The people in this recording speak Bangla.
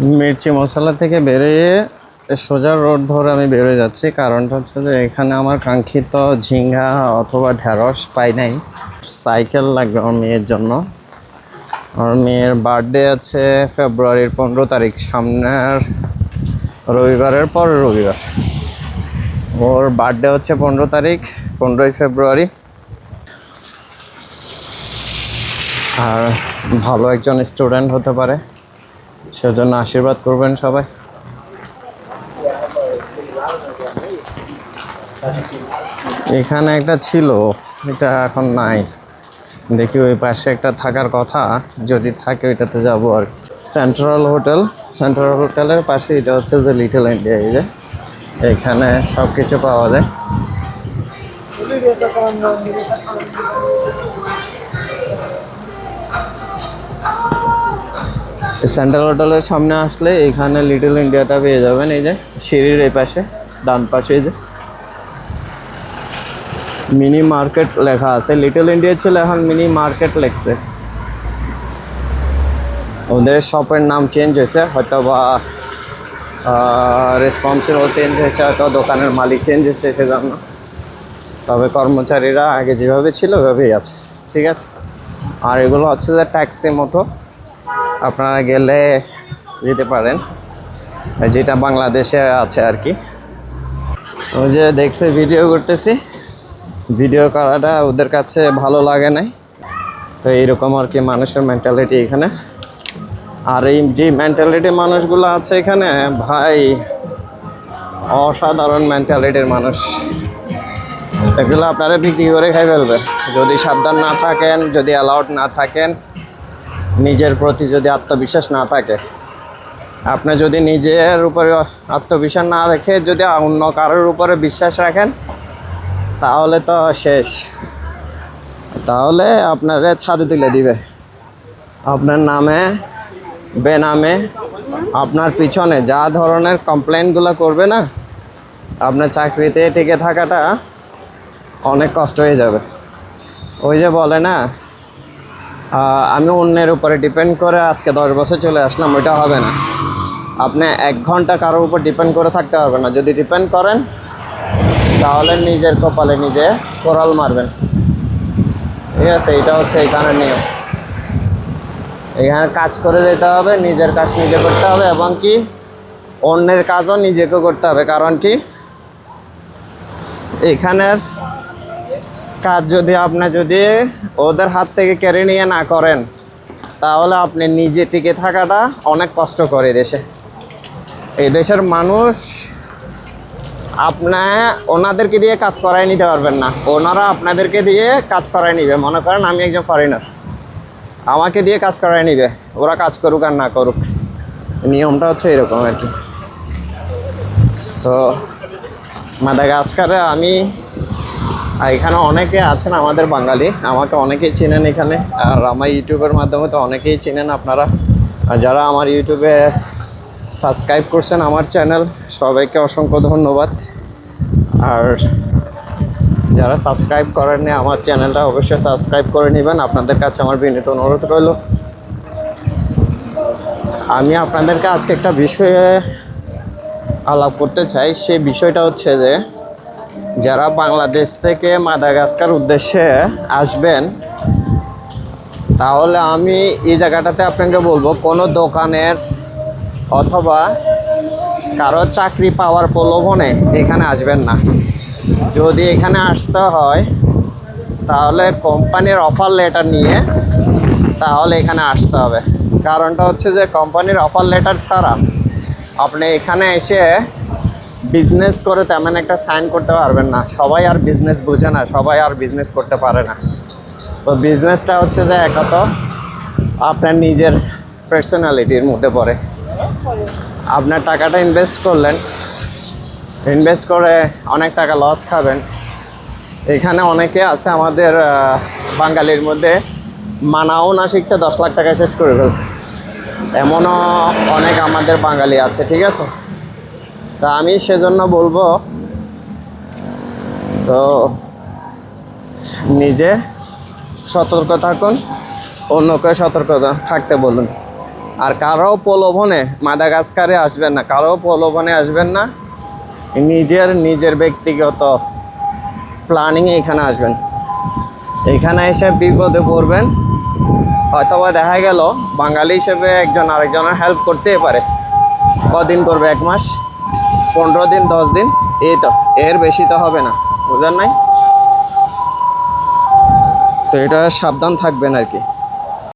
মির্চি মশলা থেকে বেরিয়ে সোজা রোড ধরে আমি বেরোয় যাচ্ছি। কারণটা হচ্ছে যে এখানে আমার কাঙ্ক্ষিত ঝিঙ্গা অথবা ঢেঁড়স পাই নাই। সাইকেল লাগবে আমার মেয়ের জন্য। আমার মেয়ের বার্থডে আছে ফেব্রুয়ারির 15 তারিখ, সামনের রবিবারের পরের রবিবার। ওর বার্থডে হচ্ছে 15 তারিখ, 15ই ফেব্রুয়ারি। আর ভালো একজন স্টুডেন্ট হতে পারে, সেজন্য আশীর্বাদ করবেন সবাই। এখানে একটা ছিল, এটা এখন নাই। দেখি ওই পাশে একটা থাকার কথা, যদি থাকে ওইটাতে যাবো আর কি। সেন্ট্রাল হোটেলের পাশে এটা হচ্ছে যে লিটল ইন্ডিয়া। এই যে এখানে সব কিছু পাওয়া যায়। সেন্ট্রাল হোটেলের সামনে আসলে এখানে লিটল ইন্ডিয়াটা পেয়ে যাবেন। এই যে সিঁড়ির এই পাশে ডান পাশে এই যে মিনি মার্কেট লেখা আছে। লিটল ইন্ডিয়া ছিল, এখন মিনি মার্কেট লেখছে। ওদের শপের নাম চেঞ্জ হয়েছে, হয়তো বা রেসপন্সিবল চেঞ্জ হয়েছে, হয়তো দোকানের মালিক চেঞ্জ হয়েছে সেজন্য। তবে কর্মচারীরা আগে যেভাবে ছিল ওইভাবেই আছে, ঠিক আছে। আর এগুলো হচ্ছে যে ট্যাক্সি মতো, আপনারা গেলে যেতে পারেন, যেটা বাংলাদেশে আছে আর কি। ওই যে দেখছে ভিডিও করতেছি, ভিডিও করাটা ওদের কাছে ভালো লাগে নাই। তো এইরকম আর কি মানুষের মেন্টালিটি এখানে। আর এই যে মেন্টালিটি মানুষগুলো আছে এখানে, ভাই অসাধারণ মেন্টালিটির মানুষ। এগুলো আপনারা বিক্রি করে খাই ফেলবে যদি সাবধান না থাকেন, যদি অ্যালাউড না থাকেন, নিজের প্রতি যদি আত্মবিশ্বাস না থাকে। আপনি যদি নিজের উপরে আত্মবিশ্বাস না রেখে যদি অন্য কারোর উপরে বিশ্বাস রাখেন, তাহলে তো শেষ। তাহলে আপনারা ছাদে তুলে দিবে, আপনার নামে বেনামে আপনার পিছনে যা ধরনের কমপ্লেনগুলো করবে না, আপনার চাকরিতে টিকে থাকাটা অনেক কষ্ট হয়ে যাবে। ওই যে বলে না, আমি অন্যের উপরে ডিপেন্ড করে আজকে 10 বছর চলে আসলাম, ওইটা হবে না। আপনি 1 ঘন্টা কারোর উপর ডিপেন্ড করে থাকতে পারবেন না। যদি ডিপেন্ড করেন তাহলে নিজের কপালে নিজে কোরাল মারবেন, ঠিক আছে। এটা হচ্ছে এখানে নিয়ম। এখানে কাজ করে যেতে হবে, নিজের কাজ নিজে করতে হবে, এবং কি অন্যের কাজও নিজেকে করতে হবে। কারণ কি এখানের কাজ যদি আপনি ওদের হাত থেকে কেড়ে নিয়ে না করেন, তাহলে আপনি নিজে টিকে থাকাটা অনেক কষ্ট করে দেশে। এই দেশের মানুষ ওনাদেরকে দিয়ে কাজ করাই নিতে পারবেন না, ওনারা আপনাদেরকে দিয়ে কাজ করাই নিবে। মনে করেন আমি একজন ফরেনার, আমাকে দিয়ে কাজ করাই নিবে, ওরা কাজ করুক আর না করুক। নিয়মটা হচ্ছে এরকম আর কি। তো মাদাগাস্কারে এখানে অনেকে আছেন আমাদের বাঙালি, আমাকে অনেকেই চেনেন এখানে। আর আমার ইউটিউবের মাধ্যমে তো অনেকেই চেনেন আপনারা। আর যারা আমার ইউটিউবে সাবস্ক্রাইব করছেন আমার চ্যানেল, সবাইকে অসংখ্য ধন্যবাদ। আর যারা সাবস্ক্রাইব করেননি আমার চ্যানেলটা অবশ্যই সাবস্ক্রাইব করে নেবেন। আপনাদের কাছে আমার বিনীত অনুরোধ রইল। আমি আপনাদেরকে আজকে একটা বিষয়ে আলাপ করতে চাই। সেই বিষয়টা হচ্ছে যে যারা বাংলাদেশ থেকে মাদাগাস্কার উদ্দেশ্যে আসবেন, তাহলে আমি এই জায়গাটাতে আপনাকে বলবো, কোনো দোকানের অথবা কারো চাকরি পাওয়ার প্রলোভনে এখানে আসবেন না। যদি এখানে আসতে হয় তাহলে কোম্পানির অফার লেটার নিয়ে তাহলে এখানে আসতে হবে। কারণটা হচ্ছে যে কোম্পানির অফার লেটার ছাড়া আপনি এখানে এসে বিজনেস করে তেমন একটা সাইন করতে পারবেন না। সবাই আর বিজনেস বুঝে না, সবাই আর বিজনেস করতে পারে না। তো বিজনেসটা হচ্ছে যে একাত আপনার নিজের পার্সোনালিটির মধ্যে পড়ে। আপনার টাকাটা ইনভেস্ট করলেন, ইনভেস্ট করে অনেক টাকা লস খাবেন। এখানে অনেকে আছে আমাদের বাঙালির মধ্যে, মানাও না শিখতে 10 লাখ টাকা শেষ করে ফেলছে। এমনও অনেক আমাদের বাঙালি আছে, ঠিক আছে। তা আমি সেজন্য বলবো, তো নিজে সতর্ক থাকুন, অন্যকে সতর্ক থাকতে বলুন। আর কারো প্রলোভনে মাদাগাস্কারে আসবেন না, কারো প্রলোভনে আসবেন না, নিজের ব্যক্তিগত প্ল্যানিংয়ে এখানে আসবেন। এখানে এসে বিপদে পড়বেন, হয়তোবা দেখা গেল বাঙালি হিসেবে একজন আরেকজনের হেল্প করতেই পারে। কদিন করবে, 1 মাস, 15 দিন, 10 দিন, এই তো, এর বেশি তো হবে না, বুঝলেন নাই? তো এটা সাবধান থাকবেন আর কি।